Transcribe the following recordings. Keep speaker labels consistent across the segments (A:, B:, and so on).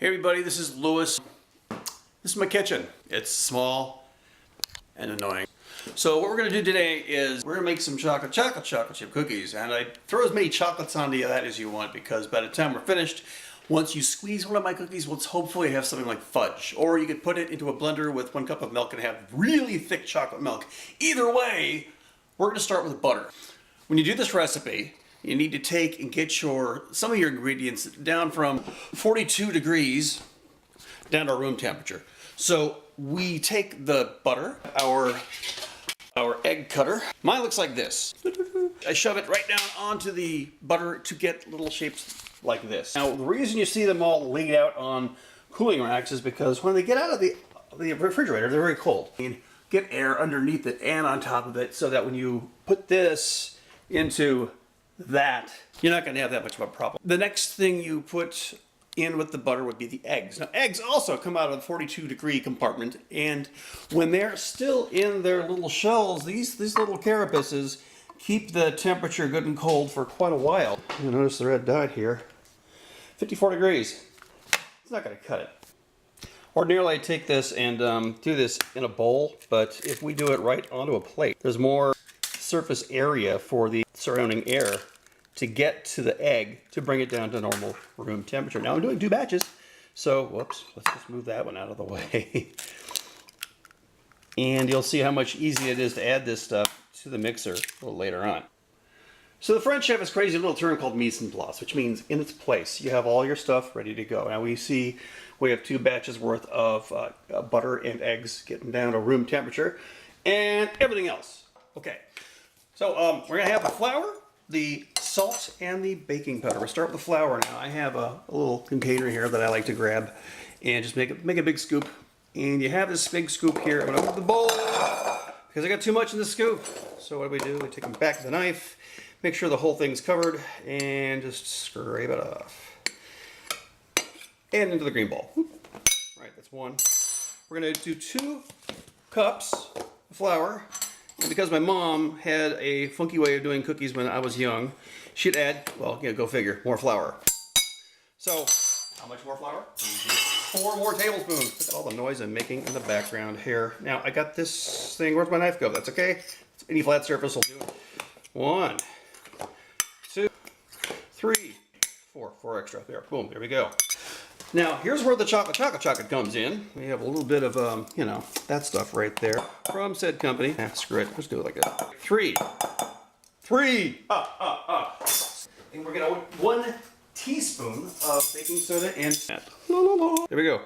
A: Hey everybody, this is Lewis. This is my kitchen. It's small and annoying. So what we're going to do today is we're going to make some chocolate chip cookies, and I throw as many chocolates onto that as you want, because by the time we're finished, once you squeeze one of my cookies, we'll hopefully have something like fudge. Or you could put it into a blender with 1 cup of milk and have really thick chocolate milk. Either way, we're going to start with butter. When you do this recipe, you need to take and get some of your ingredients down from 42 degrees down to room temperature. So we take the butter, our egg cutter. Mine looks like this. I shove it right down onto the butter to get little shapes like this. Now the reason you see them all laid out on cooling racks is because when they get out of the refrigerator, they're very cold. You get air underneath it and on top of it, so that when you put this into that, you're not going to have that much of a problem. The next thing you put in with the butter would be the eggs. Now eggs also come out of the 42 degree compartment, and when they're still in their little shells, these little carapaces keep the temperature good and cold for quite a while. You'll notice the red dot here. 54 degrees. It's not going to cut it. Ordinarily I take this and do this in a bowl, but if we do it right onto a plate, there's more surface area for the surrounding air to get to the egg to bring it down to normal room temperature. Now I'm doing 2 batches, so whoops, let's just move that one out of the way. And you'll see how much easier it is to add this stuff to the mixer a little later on. So the French have this crazy little term called mise en place, which means in its place. You have all your stuff ready to go. Now we have 2 batches worth of butter and eggs getting down to room temperature, and everything else. Okay, so we're gonna have the flour, the salt, and the baking powder. We'll start with the flour now. I have a little container here that I like to grab and just make a big scoop. And you have this big scoop here. I'm gonna move the bowl because I got too much in the scoop. So what do? We take them back to the knife, make sure the whole thing's covered, and just scrape it off. And into the green bowl. All right, that's 1. We're gonna do 2 cups of flour. And because my mom had a funky way of doing cookies when I was young, she'd add, well, yeah, go figure, more flour. So, how much more flour? 4 more tablespoons. Look at all the noise I'm making in the background here. Now, I got this thing, where'd my knife go? That's okay. Any flat surface will do it. 1, 2, 3, 4. 4 extra. There, boom, there we go. Now, here's where the chocolate comes in. We have a little bit of, that stuff right there from said company. Screw it. Let's do it like that. 3. And we're going to 1 teaspoon of baking soda and there we go.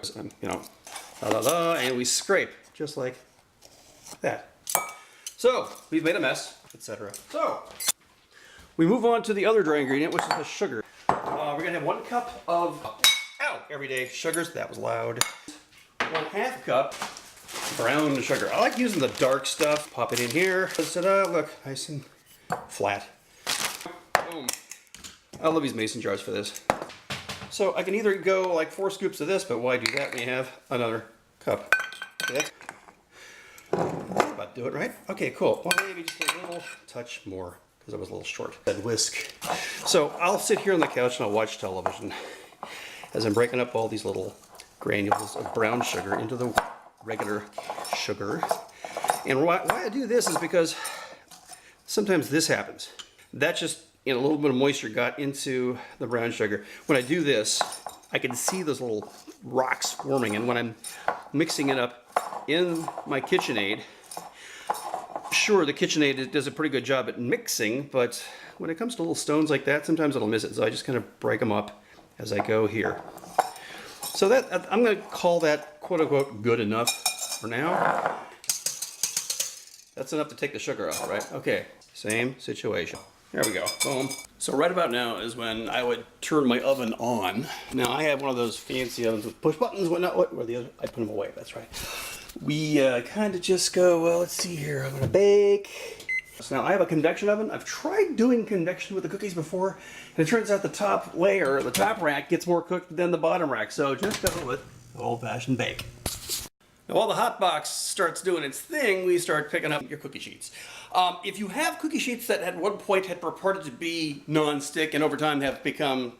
A: And we scrape just like that. So, we've made a mess, etc. So, we move on to the other dry ingredient, which is the sugar. We're going to have 1 cup of everyday sugars. That was loud. 1/2 cup brown sugar. I like using the dark stuff. Pop it in here. Look, nice and flat. Boom. I love these mason jars for this. So I can either go like 4 scoops of this, but why do that when you have another cup? Okay. About to do it, right? Okay, cool. Well, maybe just a little touch more because I was a little short. That whisk. So I'll sit here on the couch and I'll watch television as I'm breaking up all these little granules of brown sugar into the regular sugar. And why I do this is because sometimes this happens. That just, a little bit of moisture got into the brown sugar. When I do this, I can see those little rocks forming, and when I'm mixing it up in my KitchenAid, sure, the KitchenAid does a pretty good job at mixing, but when it comes to little stones like that, sometimes it'll miss it, so I just kind of break them up as I go here. So that, I'm going to call that quote-unquote good enough for now. That's enough to take the sugar off, right? Okay, same situation. There we go, boom. So right about now is when I would turn my oven on. Now I have one of those fancy ovens with push buttons, whatnot, where the other, I put them away, that's right. We kind of just go, well, let's see here, I'm going to bake. So now I have a convection oven. I've tried doing convection with the cookies before, and it turns out the top layer, the top rack, gets more cooked than the bottom rack. So just go with old-fashioned bake. Now while the hot box starts doing its thing, we start picking up your cookie sheets. If you have cookie sheets that at one point had purported to be non-stick and over time have become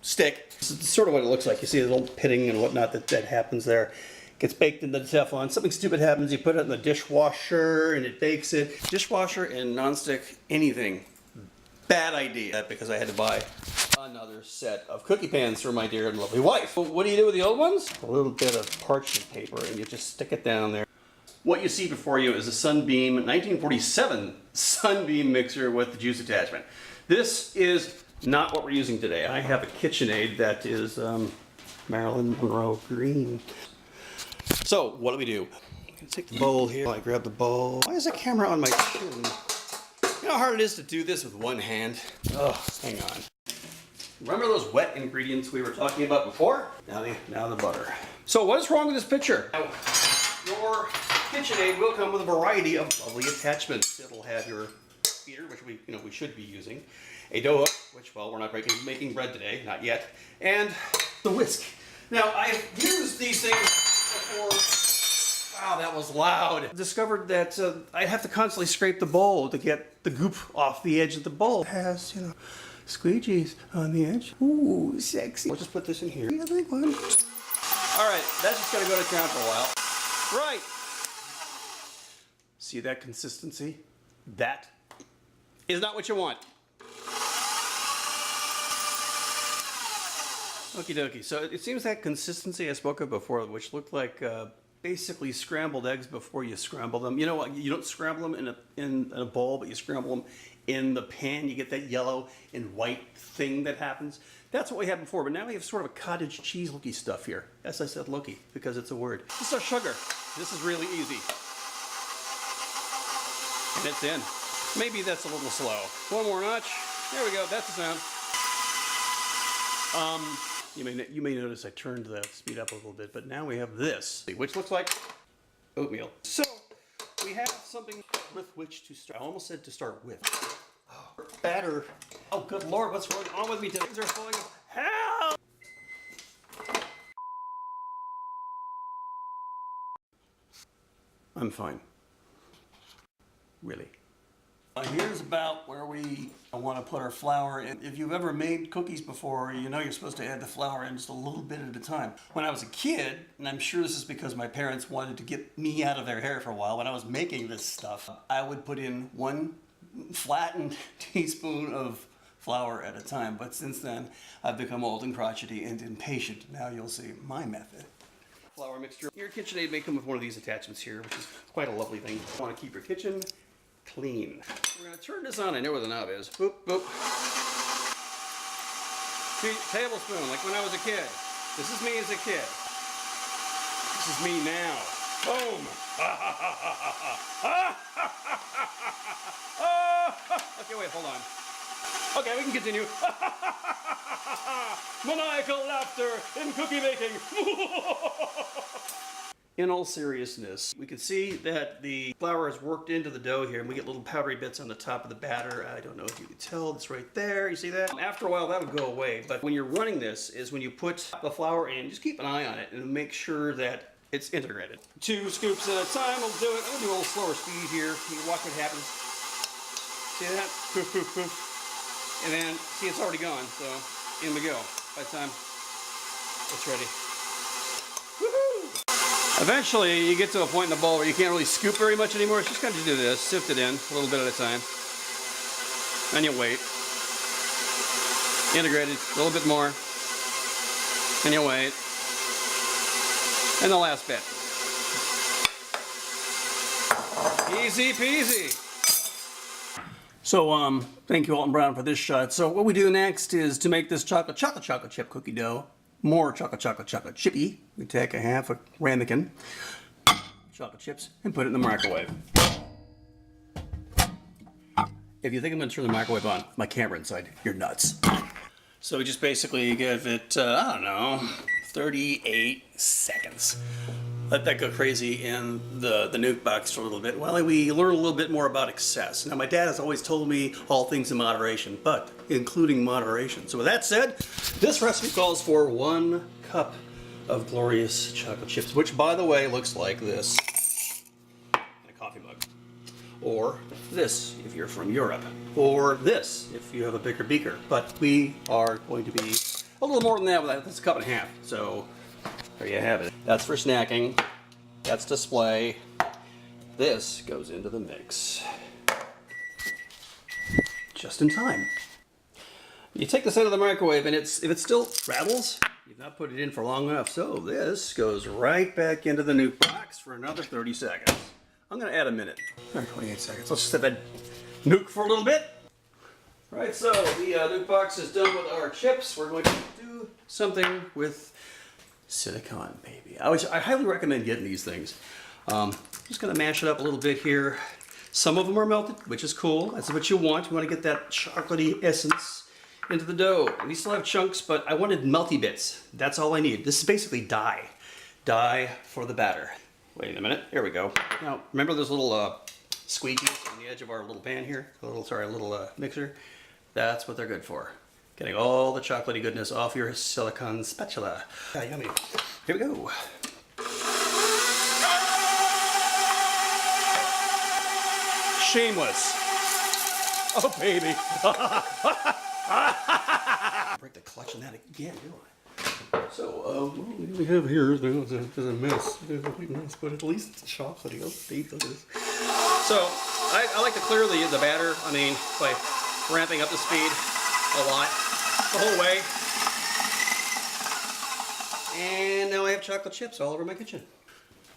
A: stick. This is sort of what it looks like. You see the little pitting and whatnot that happens there. Gets baked into the Teflon. Something stupid happens, you put it in the dishwasher and it bakes it. Dishwasher and nonstick anything. Bad idea, because I had to buy another set of cookie pans for my dear and lovely wife. What do you do with the old ones? A little bit of parchment paper and you just stick it down there. What you see before you is a Sunbeam 1947 Sunbeam mixer with the juice attachment. This is not what we're using today. I have a KitchenAid that is Marilyn Monroe green. So what do? I take the bowl here. I grab the bowl. Why is the camera on my chin? You know how hard it is to do this with one hand? Oh, hang on. Remember those wet ingredients we were talking about before? Now the butter. So what is wrong with this picture? Your KitchenAid will come with a variety of lovely attachments. It'll have your feeder, which we should be using, a dough hook, which, well, we're not making bread today, not yet, and the whisk. Now, I've used these things before. Wow, that was loud. Discovered that I have to constantly scrape the bowl to get the goop off the edge of the bowl. It has, squeegees on the edge. Ooh, sexy. We'll just put this in here. Yeah, big one. All right, that's just gonna go to town for a while. Right. See that consistency? That is not what you want. Okie dokie. So it seems that consistency I spoke of before, which looked like basically scrambled eggs before you scramble them. You know what? You don't scramble them in a bowl, but you scramble them in the pan. You get that yellow and white thing that happens. That's what we had before, but now we have sort of a cottage cheese looky stuff here. As I said, looky, because it's a word. This is our sugar. This is really easy. And it's in. Maybe that's a little slow. One more notch. There we go. That's the sound. You may notice I turned the speed up a little bit, but now we have this, which looks like oatmeal. So we have something with which to start. I almost said to start with. Oh, batter. Oh, good Lord, what's going on with me today? Things are falling apart. Help! I'm fine. Really. Here's about where we want to put our flour in. If you've ever made cookies before, you know you're supposed to add the flour in just a little bit at a time. When I was a kid, and I'm sure this is because my parents wanted to get me out of their hair for a while, when I was making this stuff, I would put in 1 flattened teaspoon of flour at a time. But since then, I've become old and crotchety and impatient. Now you'll see my method. Flour mixture. Your KitchenAid may come with one of these attachments here, which is quite a lovely thing. You want to keep your kitchen clean. We're going to turn this on. I know where the knob is. Boop, boop. Tablespoon, like when I was a kid. This is me as a kid. This is me now. Boom. Okay, wait, hold on. Okay, we can continue. Maniacal laughter in cookie making. In all seriousness, we can see that the flour is worked into the dough here, and we get little powdery bits on the top of the batter. I don't know if you can tell, it's right there. You see that? After a while, that would go away. But when you're running this, is when you put the flour in, just keep an eye on it and make sure that it's integrated. 2 scoops at a time will do it. I'm gonna do a little slower speed here. You can watch what happens. See that? Poof, poof, poof. And then, see, it's already gone, so in we go. By the time it's ready. Eventually, you get to a point in the bowl where you can't really scoop very much anymore. It's just kind of do this, sift it in a little bit at a time. And you wait. Integrate it a little bit more. And you wait. And the last bit. Easy peasy. So, thank you, Alton Brown, for this shot. So what we do next is to make this chocolate chip cookie dough. More chocolate chippy. We take a half a ramekin chocolate chips and put it in the microwave. If you think I'm going to turn the microwave on, my camera inside, you're nuts. So we just basically give it, I don't know, 38 seconds. Let that go crazy in the nuke box for a little bit while we learn a little bit more about excess. Now, my dad has always told me all things in moderation, but including moderation. So with that said, this recipe calls for 1 cup of glorious chocolate chips, which, by the way, looks like this in a coffee mug. Or this, if you're from Europe. Or this, if you have a bigger beaker. But we are going to be A little more than that, but that's a cup and a half. So there you have it. That's for snacking. That's display. This goes into the mix. Just in time. You take this out of the microwave and if it still rattles, you've not put it in for long enough. So this goes right back into the nuke box for another 30 seconds. I'm gonna add a minute. Or 28 seconds. Let's just have that nuke for a little bit. All right, so the nuke box is done with our chips. We're going to do something with silicone, baby. I highly recommend getting these things. Just gonna mash it up a little bit here. Some of them are melted, which is cool. That's what you want. You want to get that chocolatey essence into the dough. We still have chunks, but I wanted melty bits. That's all I need. This is basically dye. Dye for the batter. Wait a minute. There we go. Now, remember those little squeegees on the edge of our little pan here? A little mixer? That's what they're good for. Getting all the chocolatey goodness off your silicone spatula. Ah, yummy. Here we go. Shameless. Oh, baby. Break the clutch on that again, do I? So, what we have here is a mess. It's a complete mess, but at least it's chocolatey. Oh, baby, look at this. So, I like to clear the batter, by ramping up the speed a lot, the whole way. And now I have chocolate chips all over my kitchen.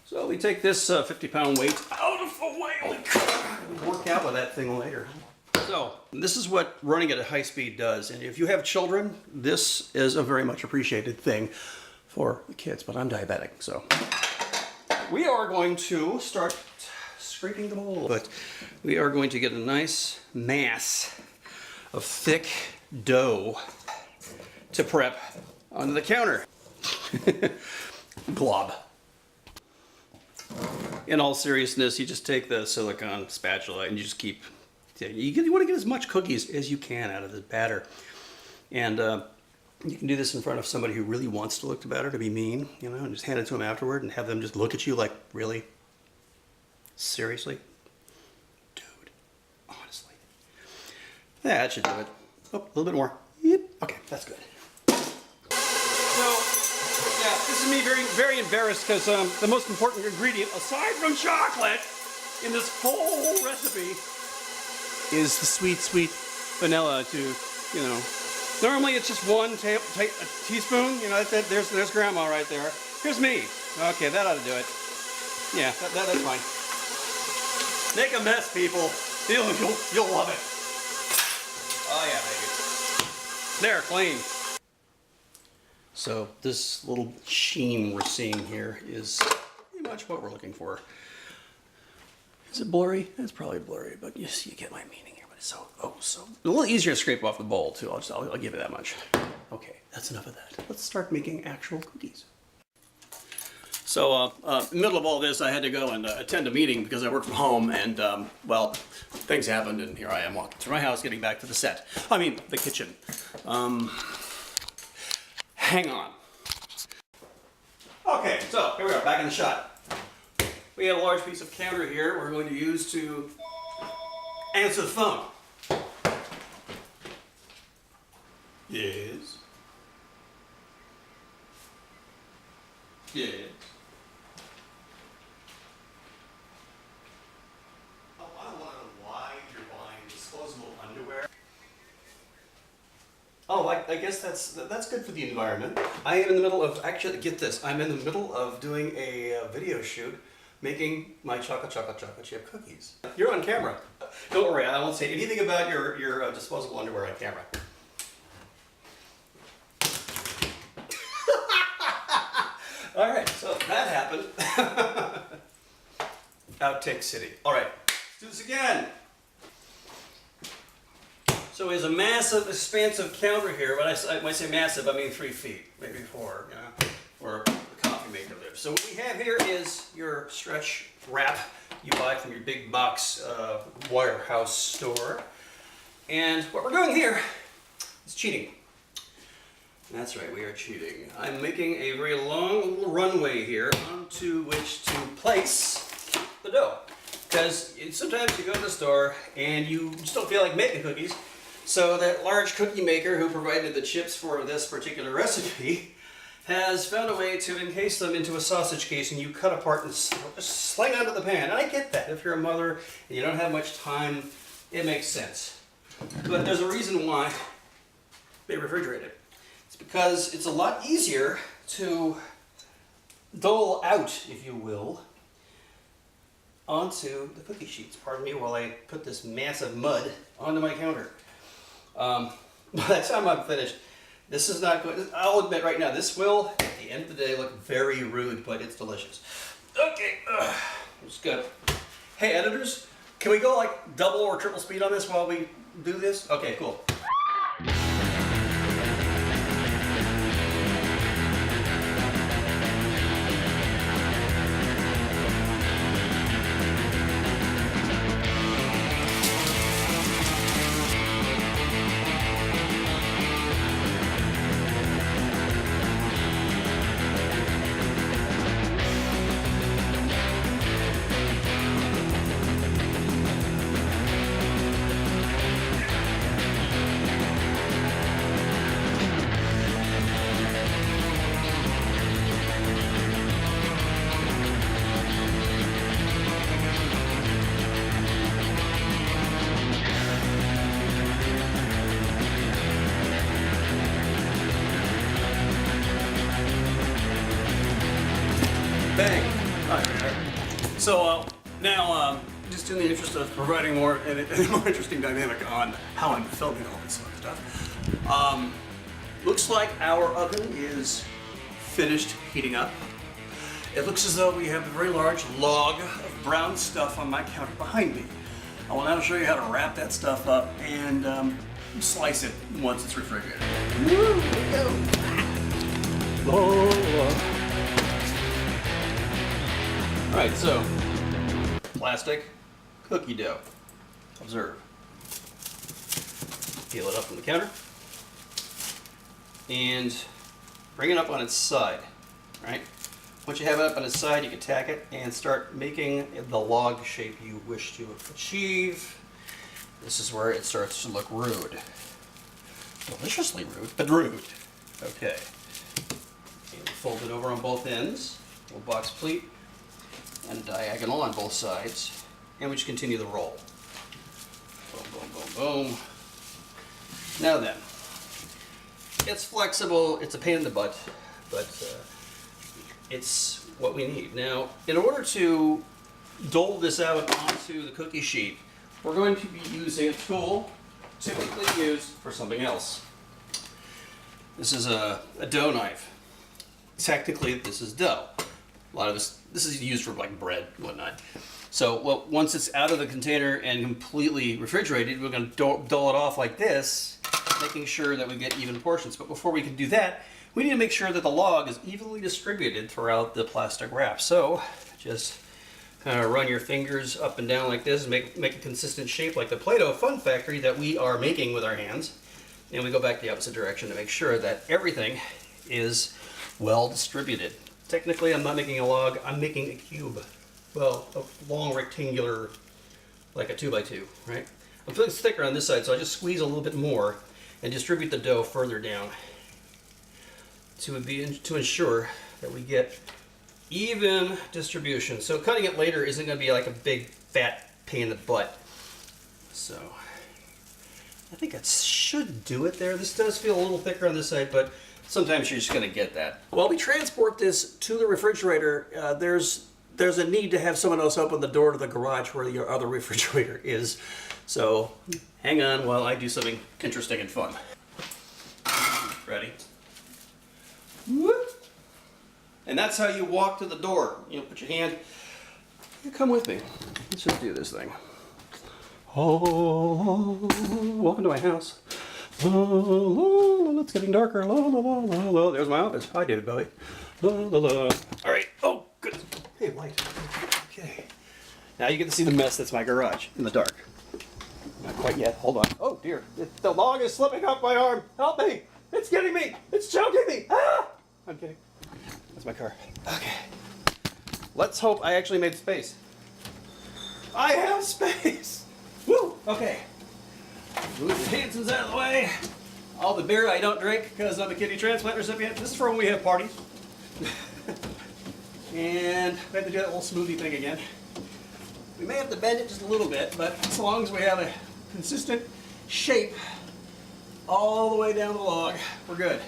A: So we take this 50-pound weight out of the way. We'll work out with that thing later. So this is what running at a high speed does. And if you have children, this is a very much appreciated thing for the kids. But I'm diabetic, so. We are going to start scraping the bowl. But we are going to get a nice mass of thick dough to prep onto the counter. Glob. In all seriousness, you just take the silicone spatula and you just keep, you want to get as much cookies as you can out of the batter. And you can do this in front of somebody who really wants to look to batter, to be mean, and just hand it to them afterward and have them just look at you like, really? Seriously? Dude, honestly. That should do it. Oh, a little bit more. Yep. Okay, that's good. Yeah, this is me very embarrassed because the most important ingredient, aside from chocolate, in this whole recipe is the sweet vanilla normally it's just one teaspoon, there's grandma right there. Here's me. Okay, that ought to do it. Yeah, that's fine. Make a mess, people. You'll love it. Oh yeah, baby. There, clean. So this little sheen we're seeing here is pretty much what we're looking for. Is it blurry? It's probably blurry, but you get my meaning here. But it's so a little easier to scrape off the bowl too. I'll give it that much. Okay, that's enough of that. Let's start making actual cookies. So in the middle of all this, I had to go and attend a meeting because I work from home, and well, things happened, and here I am walking through my house, getting back to the set. I mean, the kitchen. Hang on. Okay, so here we are, back in the shot. We have a large piece of counter here we're going to use to answer the phone. Yes. Yes. Oh, I don't want to know why you're buying disposable underwear. Oh, I guess that's good for the environment. I am in the middle of, actually, get this, I'm in the middle of doing a video shoot making my chocolate chip cookies. You're on camera. Don't worry, I won't say anything about your disposable underwear on camera. All right, so that happened. Outtake City. All right, let's do this again. So it's a massive, expansive counter here. When I say massive, I mean 3 feet, maybe 4, where the coffee maker lives. So what we have here is your stretch wrap you buy from your big box warehouse store. And what we're doing here is cheating. That's right, we are cheating. I'm making a very long little runway here onto which to place the dough. Because sometimes you go to the store and you just don't feel like making cookies. So that large cookie maker who provided the chips for this particular recipe has found a way to encase them into a sausage casing you cut apart and just sling onto the pan. And I get that. If you're a mother and you don't have much time, it makes sense. But there's a reason why they refrigerate it. It's because it's a lot easier to dole out, if you will, onto the cookie sheets. Pardon me while I put this massive mud onto my counter. By the time I'm finished, this is not good. I'll admit right now, this will, at the end of the day, look very rude, but it's delicious. Okay, it's good. Hey, editors, can we go like double or triple speed on this while we do this? Okay, cool. Bang! So now, just in the interest of providing more and a more interesting dynamic on how I'm filming all this sort of stuff, looks like our oven is finished heating up. It looks as though we have a very large log of brown stuff on my counter behind me. I will now show you how to wrap that stuff up and slice it once it's refrigerated. Woo! Here we go. Alright, so, plastic cookie dough. Observe. Peel it up from the counter and bring it up on its side. Right? Once you have it up on its side, you can tack it and start making the log shape you wish to achieve. This is where it starts to look rude. Deliciously rude, but rude. Okay. And fold it over on both ends. Little box pleat. And diagonal on both sides, and we just continue the roll. Boom, boom, boom, boom. Now then, it's flexible, it's a pain in the butt, but it's what we need. Now, in order to dole this out onto the cookie sheet, we're going to be using a tool typically used for something else. This is a dough knife. Technically, this is dough. A lot of this is used for like bread and whatnot. So once it's out of the container and completely refrigerated, we're going to dole it off like this, making sure that we get even portions. But before we can do that, we need to make sure that the log is evenly distributed throughout the plastic wrap. So just kind of run your fingers up and down like this and make a consistent shape like the Play-Doh Fun Factory that we are making with our hands. And we go back the opposite direction to make sure that everything is well distributed. Technically, I'm not making a log, I'm making a cube. Well, a long rectangular, like a 2x2, right? I'm feeling thicker on this side, so I just squeeze a little bit more and distribute the dough further down to ensure that we get even distribution. So cutting it later isn't going to be like a big fat pain in the butt. So I think it should do it there. This does feel a little thicker on this side, but sometimes you're just going to get that. While we transport this to the refrigerator, there's a need to have someone else open the door to the garage where your other refrigerator is. So hang on while I do something interesting and fun. Ready? Whoop. And that's how you walk to the door. You know, put your hand. You come with me. Let's just do this thing. Oh, welcome to my house. It's getting darker. There's my office. Hi, David Bowie. All right. Oh, good. Hey, light. Okay. Now you get to see the mess that's my garage in the dark. Not quite yet. Hold on. Oh dear. The log is slipping off my arm. Help me! It's getting me! It's choking me! Ah! I'm kidding. That's my car. Okay. Let's hope I actually made space. I have space! Woo! Okay. Move the Hansons out of the way. All the beer I don't drink because I'm a kidney transplant recipient. This is for when we have parties. And we have to do that little smoothie thing again. We may have to bend it just a little bit, but as long as we have a consistent shape all the way down the log, we're good.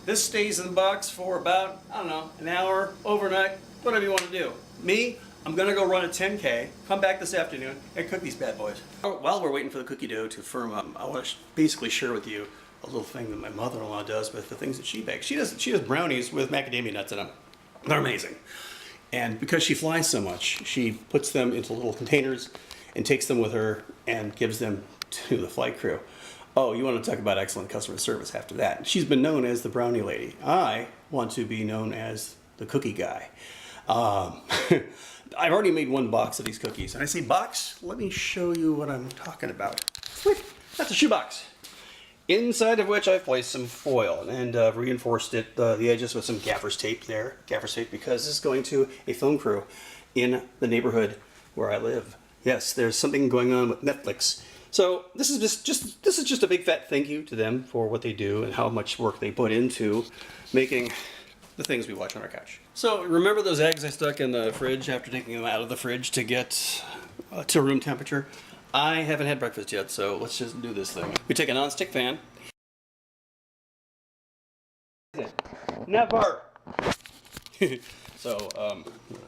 A: This stays in the box for about, I don't know, an hour, overnight, whatever you want to do. Me, I'm gonna go run a 10K, come back this afternoon, and cook these bad boys. While we're waiting for the cookie dough to firm up, I want to basically share with you a little thing that my mother-in-law does with the things that she bakes. She does brownies with macadamia nuts in them. They're amazing. And because she flies so much, she puts them into little containers and takes them with her and gives them to the flight crew. Oh, you want to talk about excellent customer service after that. She's been known as the brownie lady. I want to be known as the cookie guy. I've already made one box of these cookies. And I say box, let me show you what I'm talking about. That's a shoebox. Inside of which I've placed some foil and reinforced it, the edges with some gaffer's tape there. Gaffer's tape because this is going to a film crew in the neighborhood where I live. Yes, there's something going on with Netflix. So this is just a big fat thank you to them for what they do and how much work they put into making the things we watch on our couch. So remember those eggs I stuck in the fridge after taking them out of the fridge to get to room temperature? I haven't had breakfast yet, so let's just do this thing. We take a non-stick pan. Never! So,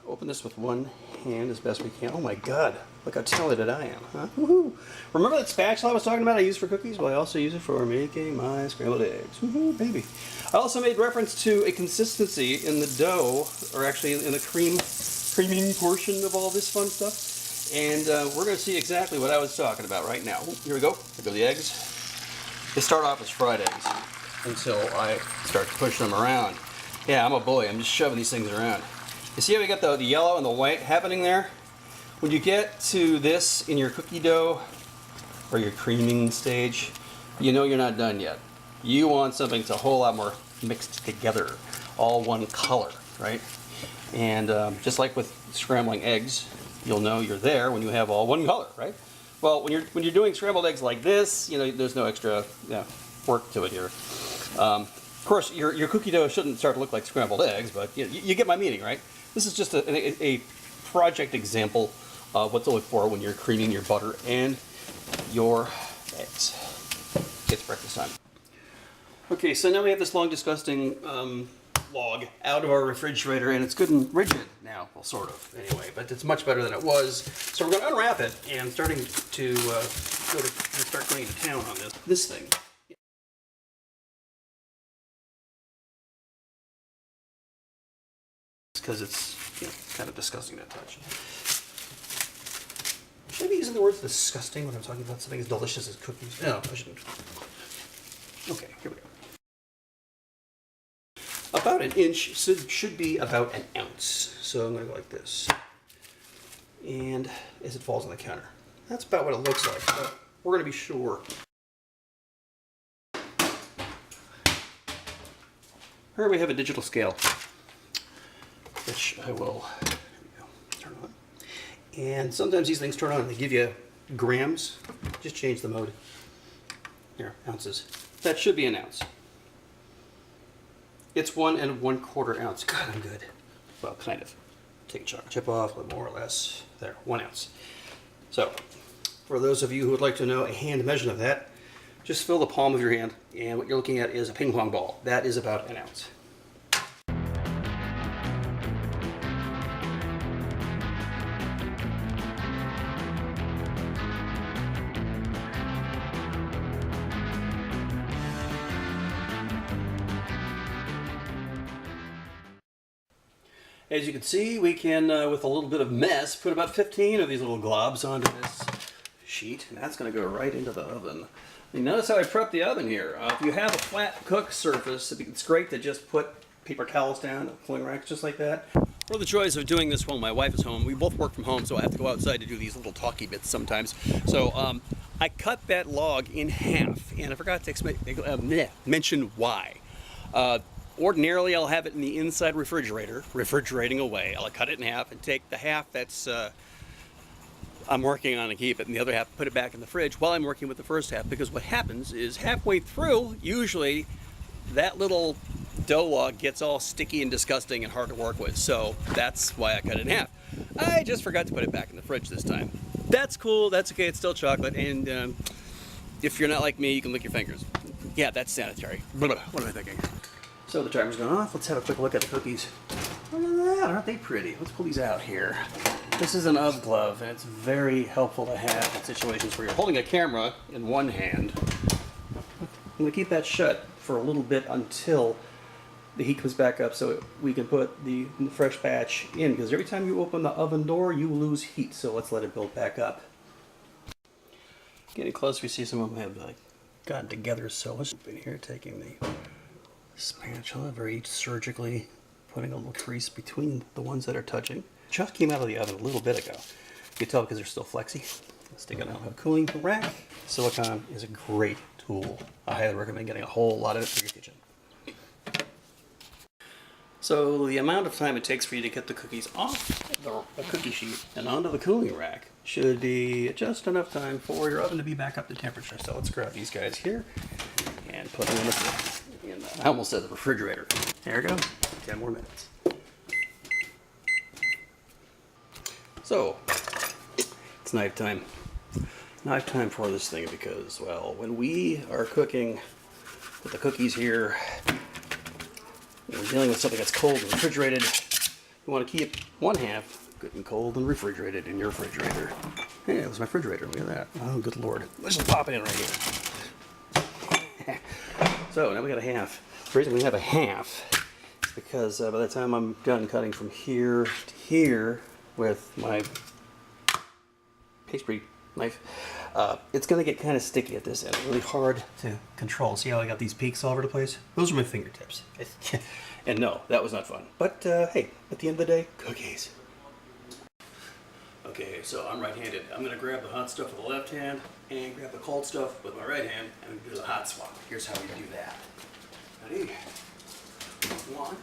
A: open this with one hand as best we can. Oh my god, look how talented I am, huh? Woohoo! Remember that spatula I was talking about I use for cookies? Well, I also use it for making my scrambled eggs. Woohoo, baby. I also made reference to a consistency in the dough, or actually in the creaming portion of all this fun stuff. And we're going to see exactly what I was talking about right now. Here we go. Here go the eggs. They start off as fried eggs until I start to push them around. Yeah, I'm a bully. I'm just shoving these things around. You see how we got the yellow and the white happening there? When you get to this in your cookie dough or your creaming stage, you know you're not done yet. You want something that's a whole lot more mixed together, all one color, right? And just like with scrambling eggs, you'll know you're there when you have all one color, right? Well, when you're doing scrambled eggs like this, you know, there's no extra work to it here. Of course, your cookie dough shouldn't start to look like scrambled eggs, but you get my meaning, right? This is just a project example of what to look for when you're creaming your butter and your eggs. It's breakfast time. Okay, so now we have this long, disgusting log out of our refrigerator, and it's good and rigid now. Well, sort of, anyway, but it's much better than it was. So we're going to unwrap it and start going to town on this thing. Because it's kind of disgusting to touch. Should I be using the words disgusting when I'm talking about something as delicious as cookies? No, I shouldn't. Okay, here we go. About an inch should be about an ounce. So I'm going to go like this. And as it falls on the counter. That's about what it looks like, but we're going to be sure. Here we have a digital scale, which I will turn on. And sometimes these things turn on and they give you grams. Just change the mode. Here, ounces. That should be an ounce. It's 1 1/4 ounce. God, I'm good. Well, kind of. Take a chocolate chip off, a little more or less. There, 1 ounce. So, for those of you who would like to know a hand measurement of that, just fill the palm of your hand, and what you're looking at is a ping pong ball. That is about an ounce. As you can see, we can, with a little bit of mess, put about 15 of these little globs onto this sheet, and that's going to go right into the oven. I mean, notice how I prep the oven here. If you have a flat cook surface, it's great to just put paper towels down, cooling racks just like that. Or the joys of doing this while my wife is home. We both work from home, so I have to go outside to do these little talky bits sometimes. So I cut that log in half, and I forgot to mention why. Ordinarily, I'll have it in the inside refrigerator, refrigerating away. I'll cut it in half and take the half that's I'm working on to keep it, and the other half put it back in the fridge while I'm working with the first half, because what happens is halfway through, usually that little dough log gets all sticky and disgusting and hard to work with. So that's why I cut it in half. I just forgot to put it back in the fridge this time. That's cool, that's okay, it's still chocolate, and if you're not like me, you can lick your fingers. Yeah, that's sanitary. What am I thinking? So the timer's gone off. Let's have a quick look at the cookies. Look at that, aren't they pretty? Let's pull these out here. This is an UV glove, and it's very helpful to have in situations where you're holding a camera in one hand. I'm going to keep that shut for a little bit until the heat comes back up so we can put the fresh batch in, because every time you open the oven door, you lose heat. So let's let it build back up. Getting close, we see some of them have like gotten together. So let's open here, taking the spatula, very surgically putting a little crease between the ones that are touching. Just came out of the oven a little bit ago. You can tell because they're still flexy. Let's take it out of a cooling rack. Silicone is a great tool. I highly recommend getting a whole lot of it for your kitchen. So the amount of time it takes for you to get the cookies off the cookie sheet and onto the cooling rack should be just enough time for your oven to be back up to temperature. So let's grab these guys here and put them in I almost said the refrigerator. There we go. 10 more minutes. So it's knife time. Knife time for this thing, because, well, when we are cooking with the cookies here, we're dealing with something that's cold and refrigerated. You want to keep one half good and cold and refrigerated in your refrigerator. Hey, that was my refrigerator. Look at that. Oh, good Lord. Let's just pop it in right here. So now we got a half. The reason we have a half is because by the time I'm done cutting from here to here with my pastry knife, it's going to get kind of sticky at this end. It's really hard to control. See how I got these peaks all over the place? Those are my fingertips. And no, that was not fun. But hey, at the end of the day, cookies. Okay, so I'm right-handed. I'm going to grab the hot stuff with the left hand and grab the cold stuff with my right hand and do the hot swap. Here's how we do that. Ready? 1,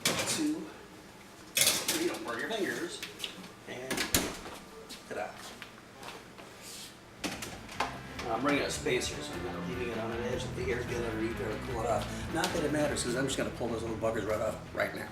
A: 2, 3. Don't burn your fingers. And ta-da. I'm bringing a spacer, so I'm not leaving it on an edge that the air's getting underneath there to pull it off. Not that it matters, because I'm just going to pull those little buggers right off right now.